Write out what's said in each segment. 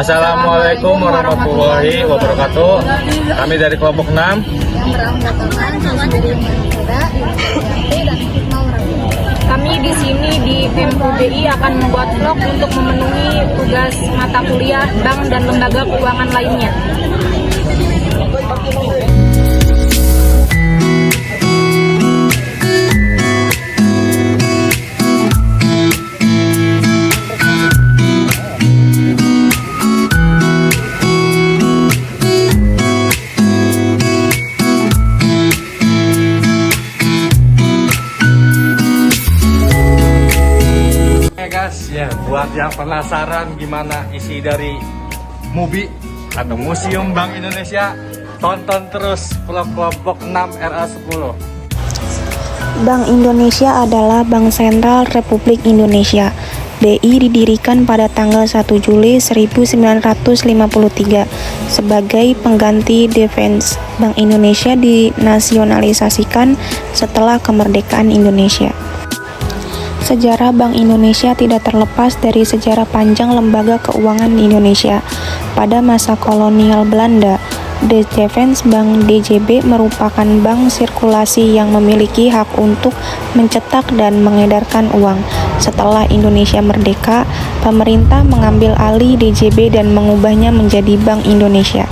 Assalamualaikum warahmatullahi wabarakatuh. Kami dari kelompok 6 Kami di sini di Pemprov BI akan membuat vlog untuk memenuhi tugas mata kuliah bank dan lembaga keuangan lainnya. Ya, buat yang penasaran gimana isi dari MUBI atau Museum Bank Indonesia, tonton terus vlog kelompok 6 RA10. Bank Indonesia adalah Bank Sentral Republik Indonesia. BI didirikan pada tanggal 1 Juli 1953 sebagai pengganti Defense. Bank Indonesia dinasionalisasikan setelah kemerdekaan Indonesia. Sejarah Bank Indonesia tidak terlepas dari sejarah panjang lembaga keuangan di Indonesia. Pada masa kolonial Belanda, De Defense Bank DJB merupakan bank sirkulasi yang memiliki hak untuk mencetak dan mengedarkan uang. Setelah Indonesia merdeka, pemerintah mengambil alih DJB dan mengubahnya menjadi Bank Indonesia.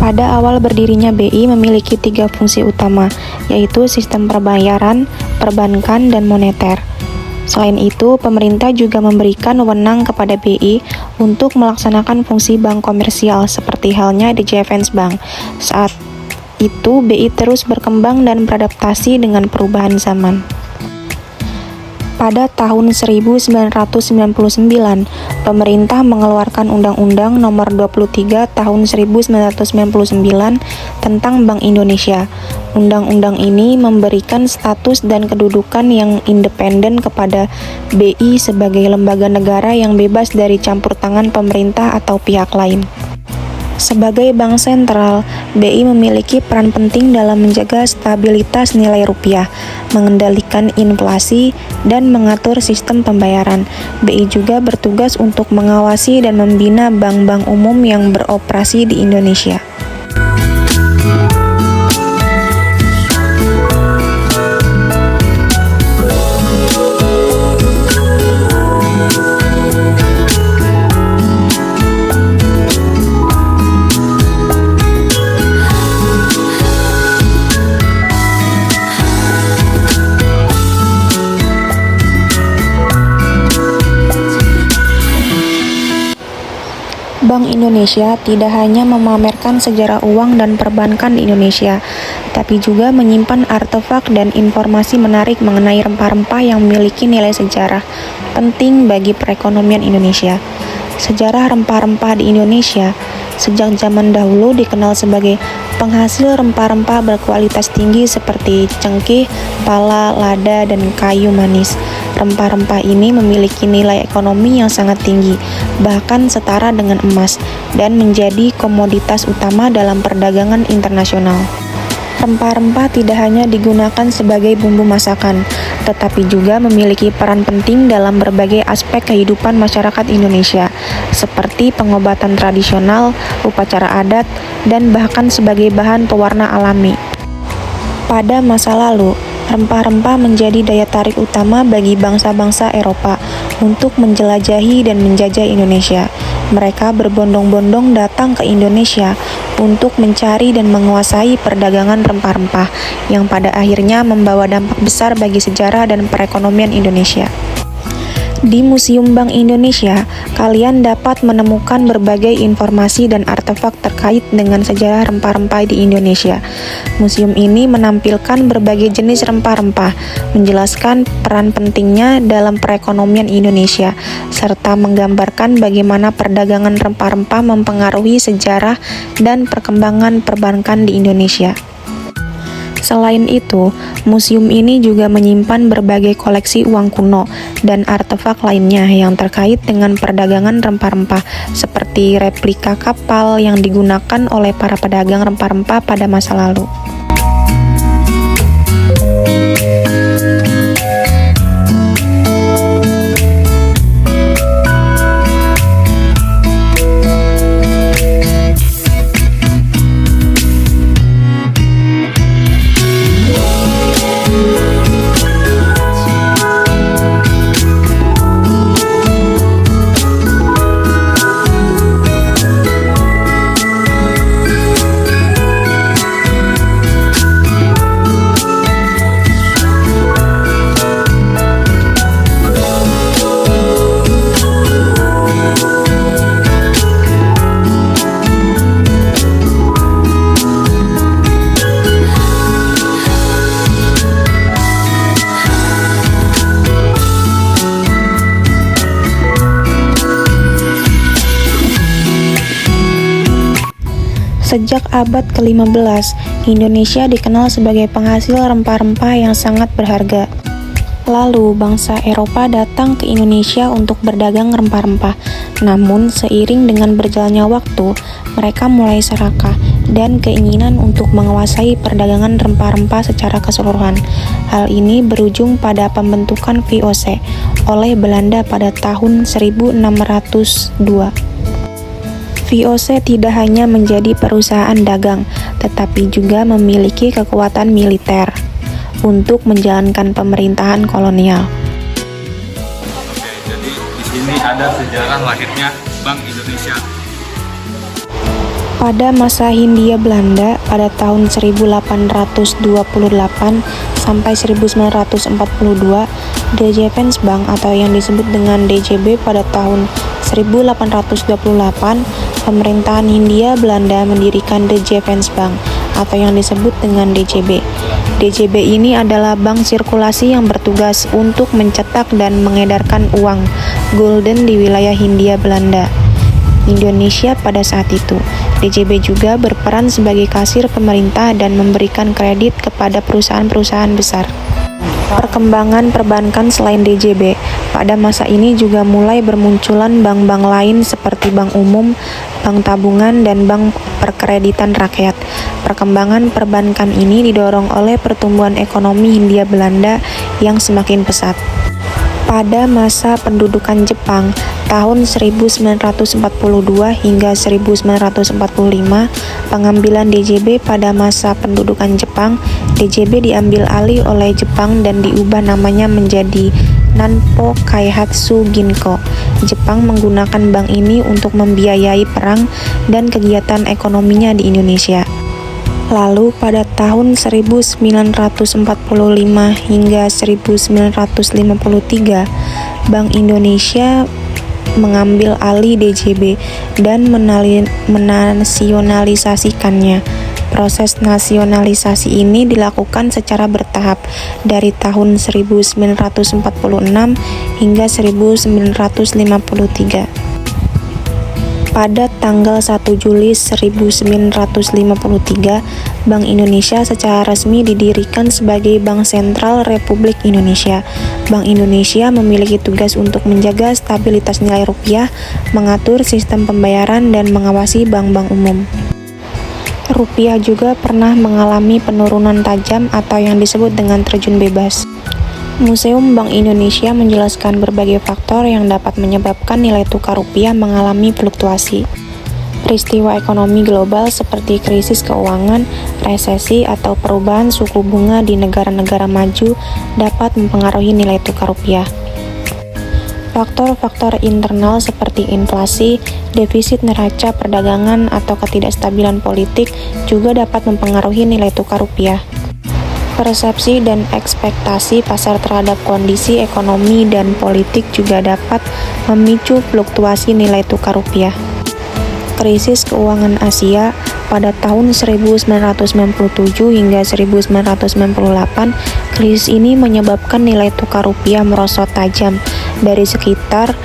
Pada awal berdirinya BI memiliki 3 fungsi utama, yaitu sistem pembayaran, perbankan, dan moneter. Selain itu, pemerintah juga memberikan wewenang kepada BI untuk melaksanakan fungsi bank komersial seperti halnya di Defense Bank. Saat itu, BI terus berkembang dan beradaptasi dengan perubahan zaman. Pada tahun 1999, pemerintah mengeluarkan Undang-Undang Nomor 23 Tahun 1999 tentang Bank Indonesia. Undang-undang ini memberikan status dan kedudukan yang independen kepada BI sebagai lembaga negara yang bebas dari campur tangan pemerintah atau pihak lain. Sebagai bank sentral, BI memiliki peran penting dalam menjaga stabilitas nilai rupiah, mengendalikan inflasi, dan mengatur sistem pembayaran. BI juga bertugas untuk mengawasi dan membina bank-bank umum yang beroperasi di Indonesia. Bank Indonesia tidak hanya memamerkan sejarah uang dan perbankan di Indonesia, tapi juga menyimpan artefak dan informasi menarik mengenai rempah-rempah yang memiliki nilai sejarah penting bagi perekonomian Indonesia. Sejarah rempah-rempah di Indonesia sejak zaman dahulu dikenal sebagai penghasil rempah-rempah berkualitas tinggi seperti cengkeh, pala, lada, dan kayu manis. Rempah-rempah ini memiliki nilai ekonomi yang sangat tinggi, bahkan setara dengan emas, dan menjadi komoditas utama dalam perdagangan internasional. Rempah-rempah tidak hanya digunakan sebagai bumbu masakan, tetapi juga memiliki peran penting dalam berbagai aspek kehidupan masyarakat Indonesia, seperti pengobatan tradisional, upacara adat, dan bahkan sebagai bahan pewarna alami. Pada masa lalu, rempah-rempah menjadi daya tarik utama bagi bangsa-bangsa Eropa untuk menjelajahi dan menjajah Indonesia. Mereka berbondong-bondong datang ke Indonesia untuk mencari dan menguasai perdagangan rempah-rempah yang pada akhirnya membawa dampak besar bagi sejarah dan perekonomian Indonesia. Di Museum Bank Indonesia, kalian dapat menemukan berbagai informasi dan artefak terkait dengan sejarah rempah-rempah di Indonesia. Museum ini menampilkan berbagai jenis rempah-rempah, menjelaskan peran pentingnya dalam perekonomian Indonesia, serta menggambarkan bagaimana perdagangan rempah-rempah mempengaruhi sejarah dan perkembangan perbankan di Indonesia. Selain itu, museum ini juga menyimpan berbagai koleksi uang kuno dan artefak lainnya yang terkait dengan perdagangan rempah-rempah, seperti replika kapal yang digunakan oleh para pedagang rempah-rempah pada masa lalu. Sejak abad ke-15, Indonesia dikenal sebagai penghasil rempah-rempah yang sangat berharga. Lalu, bangsa Eropa datang ke Indonesia untuk berdagang rempah-rempah. Namun, seiring dengan berjalannya waktu, mereka mulai serakah dan keinginan untuk menguasai perdagangan rempah-rempah secara keseluruhan. Hal ini berujung pada pembentukan VOC oleh Belanda pada tahun 1602. VOC tidak hanya menjadi perusahaan dagang, tetapi juga memiliki kekuatan militer untuk menjalankan pemerintahan kolonial. Oke, jadi di sini ada sejarah lahirnya Bank Indonesia. Pada masa Hindia Belanda pada tahun 1828 sampai 1942, Dijkmansbank atau yang disebut dengan DJB pada tahun 1828, pemerintahan Hindia Belanda mendirikan Dijkmansbank atau yang disebut dengan DJB. DJB ini adalah bank sirkulasi yang bertugas untuk mencetak dan mengedarkan uang gulden di wilayah Hindia Belanda, Indonesia pada saat itu. DJB juga berperan sebagai kasir pemerintah dan memberikan kredit kepada perusahaan-perusahaan besar. Perkembangan perbankan selain DJB, pada masa ini juga mulai bermunculan bank-bank lain seperti bank umum, bank tabungan, dan bank perkreditan rakyat. Perkembangan perbankan ini didorong oleh pertumbuhan ekonomi Hindia Belanda yang semakin pesat. Pada masa pendudukan Jepang, tahun 1942 hingga 1945, pengambilan DJB pada masa pendudukan Jepang, DJB diambil alih oleh Jepang dan diubah namanya menjadi Nanpo Kaihatsu Ginko. Jepang menggunakan bank ini untuk membiayai perang dan kegiatan ekonominya di Indonesia. Lalu pada tahun 1945 hingga 1953, Bank Indonesia mengambil alih DJB dan menasionalisasikannya. Proses nasionalisasi ini dilakukan secara bertahap dari tahun 1946 hingga 1953. Pada tanggal 1 Juli 1953, Bank Indonesia secara resmi didirikan sebagai Bank Sentral Republik Indonesia. Bank Indonesia memiliki tugas untuk menjaga stabilitas nilai rupiah, mengatur sistem pembayaran, dan mengawasi bank-bank umum. Rupiah juga pernah mengalami penurunan tajam atau yang disebut dengan terjun bebas. Museum Bank Indonesia menjelaskan berbagai faktor yang dapat menyebabkan nilai tukar rupiah mengalami fluktuasi. Peristiwa ekonomi global seperti krisis keuangan, resesi, atau perubahan suku bunga di negara-negara maju dapat mempengaruhi nilai tukar rupiah. Faktor-faktor internal seperti inflasi, defisit neraca perdagangan, atau ketidakstabilan politik juga dapat mempengaruhi nilai tukar rupiah. Persepsi dan ekspektasi pasar terhadap kondisi ekonomi dan politik juga dapat memicu fluktuasi nilai tukar rupiah. Krisis keuangan Asia pada tahun 1997 hingga 1998, krisis ini menyebabkan nilai tukar rupiah merosot tajam dari sekitar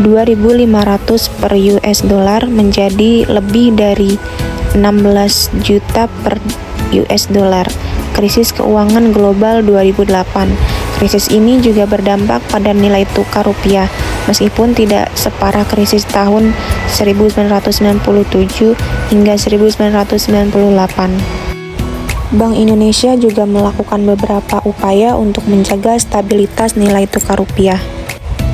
2.500 per US dollar menjadi lebih dari 16 juta per US dollar. Krisis keuangan global 2008. Krisis ini juga berdampak pada nilai tukar rupiah, meskipun tidak separah krisis tahun 1997 hingga 1998. Bank Indonesia juga melakukan beberapa upaya untuk menjaga stabilitas nilai tukar rupiah.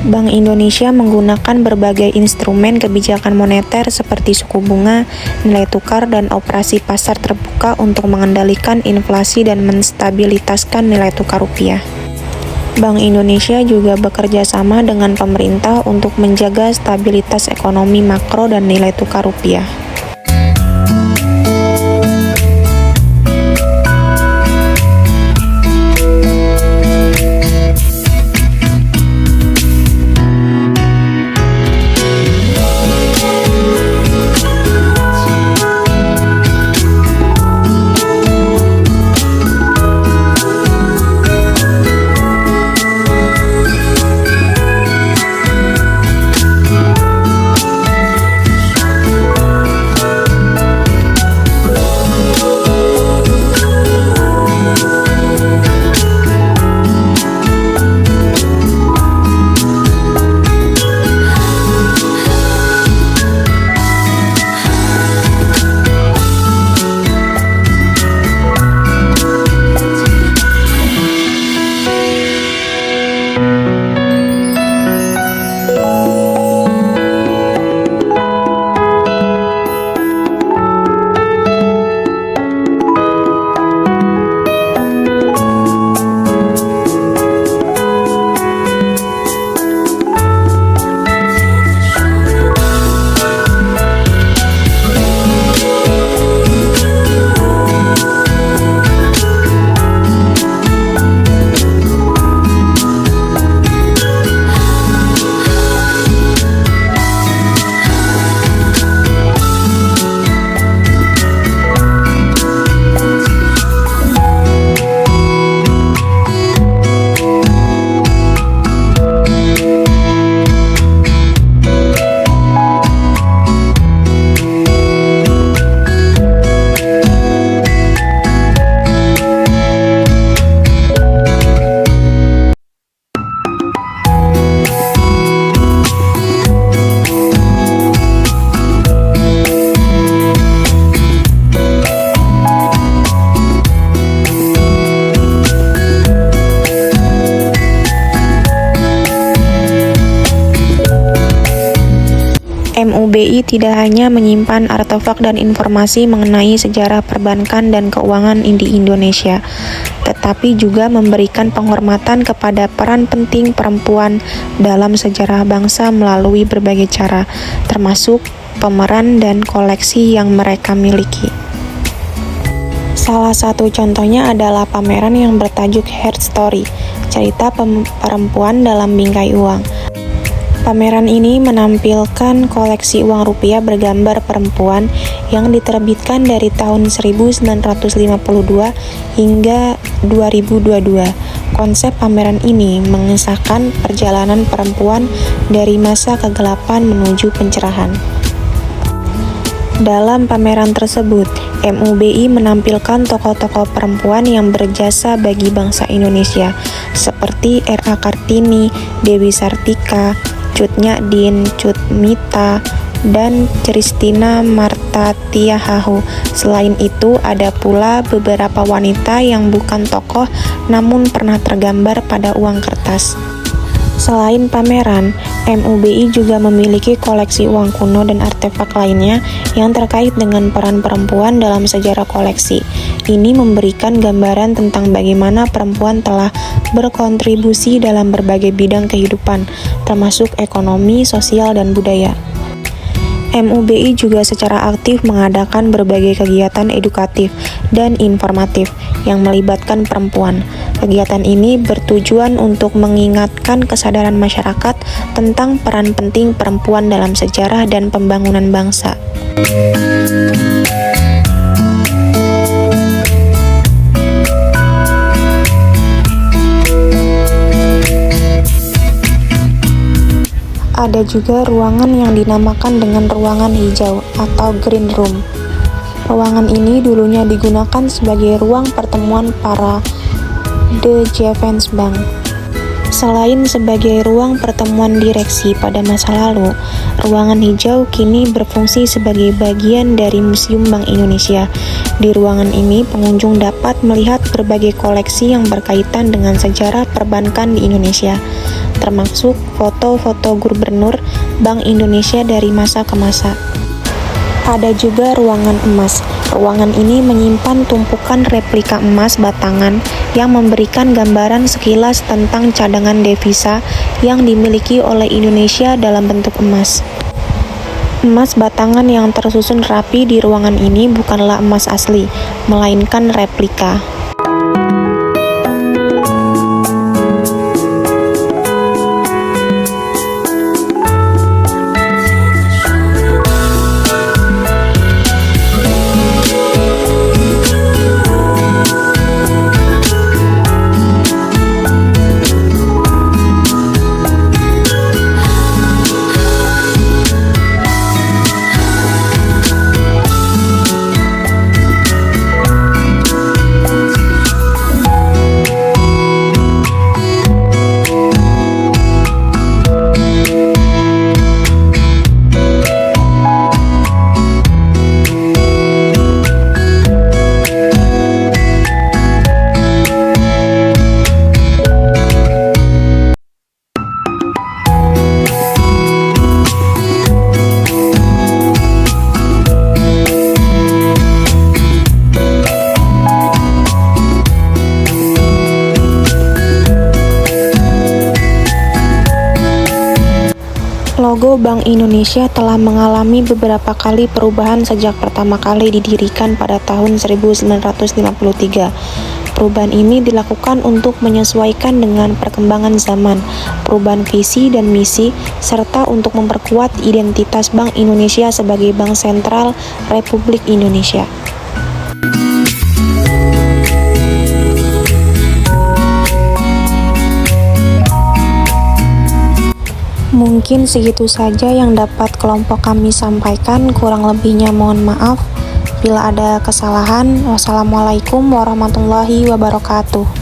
Bank Indonesia menggunakan berbagai instrumen kebijakan moneter seperti suku bunga, nilai tukar, dan operasi pasar terbuka untuk mengendalikan inflasi dan menstabilitaskan nilai tukar rupiah. Bank Indonesia juga bekerja sama dengan pemerintah untuk menjaga stabilitas ekonomi makro dan nilai tukar rupiah. MUBI tidak hanya menyimpan artefak dan informasi mengenai sejarah perbankan dan keuangan di Indonesia, tetapi juga memberikan penghormatan kepada peran penting perempuan dalam sejarah bangsa melalui berbagai cara, termasuk pemeran dan koleksi yang mereka miliki. Salah satu contohnya adalah pameran yang bertajuk Heart Story, cerita perempuan dalam bingkai uang. Pameran ini menampilkan koleksi uang rupiah bergambar perempuan yang diterbitkan dari tahun 1952 hingga 2022. Konsep pameran ini mengisahkan perjalanan perempuan dari masa kegelapan menuju pencerahan. Dalam pameran tersebut, MUBI menampilkan tokoh-tokoh perempuan yang berjasa bagi bangsa Indonesia, seperti R.A. Kartini, Dewi Sartika, Cut Nyadin, Cut Mita, dan Christina Marta Tiahahu. Selain itu, ada pula beberapa wanita yang bukan tokoh namun pernah tergambar pada uang kertas. Selain pameran, MUBI juga memiliki koleksi uang kuno dan artefak lainnya yang terkait dengan peran perempuan dalam sejarah koleksi. Ini memberikan gambaran tentang bagaimana perempuan telah berkontribusi dalam berbagai bidang kehidupan, termasuk ekonomi, sosial, dan budaya. MUBI juga secara aktif mengadakan berbagai kegiatan edukatif dan informatif yang melibatkan perempuan. Kegiatan ini bertujuan untuk mengingatkan kesadaran masyarakat tentang peran penting perempuan dalam sejarah dan pembangunan bangsa. Ada juga ruangan yang dinamakan dengan ruangan hijau atau green room. Ruangan ini dulunya digunakan sebagai ruang pertemuan para The Javens Bank. Selain sebagai ruang pertemuan direksi pada masa lalu, ruangan hijau kini berfungsi sebagai bagian dari Museum Bank Indonesia. Di ruangan ini, pengunjung dapat melihat berbagai koleksi yang berkaitan dengan sejarah perbankan di Indonesia, termasuk foto-foto gubernur Bank Indonesia dari masa ke masa. Ada juga ruangan emas. Ruangan ini menyimpan tumpukan replika emas batangan yang memberikan gambaran sekilas tentang cadangan devisa yang dimiliki oleh Indonesia dalam bentuk emas. Emas batangan yang tersusun rapi di ruangan ini bukanlah emas asli, melainkan replika. Logo Bank Indonesia telah mengalami beberapa kali perubahan sejak pertama kali didirikan pada tahun 1953. Perubahan ini dilakukan untuk menyesuaikan dengan perkembangan zaman, perubahan visi dan misi, serta untuk memperkuat identitas Bank Indonesia sebagai Bank Sentral Republik Indonesia. Mungkin segitu saja yang dapat kelompok kami sampaikan, kurang lebihnya mohon maaf. Bila ada kesalahan, wassalamualaikum warahmatullahi wabarakatuh.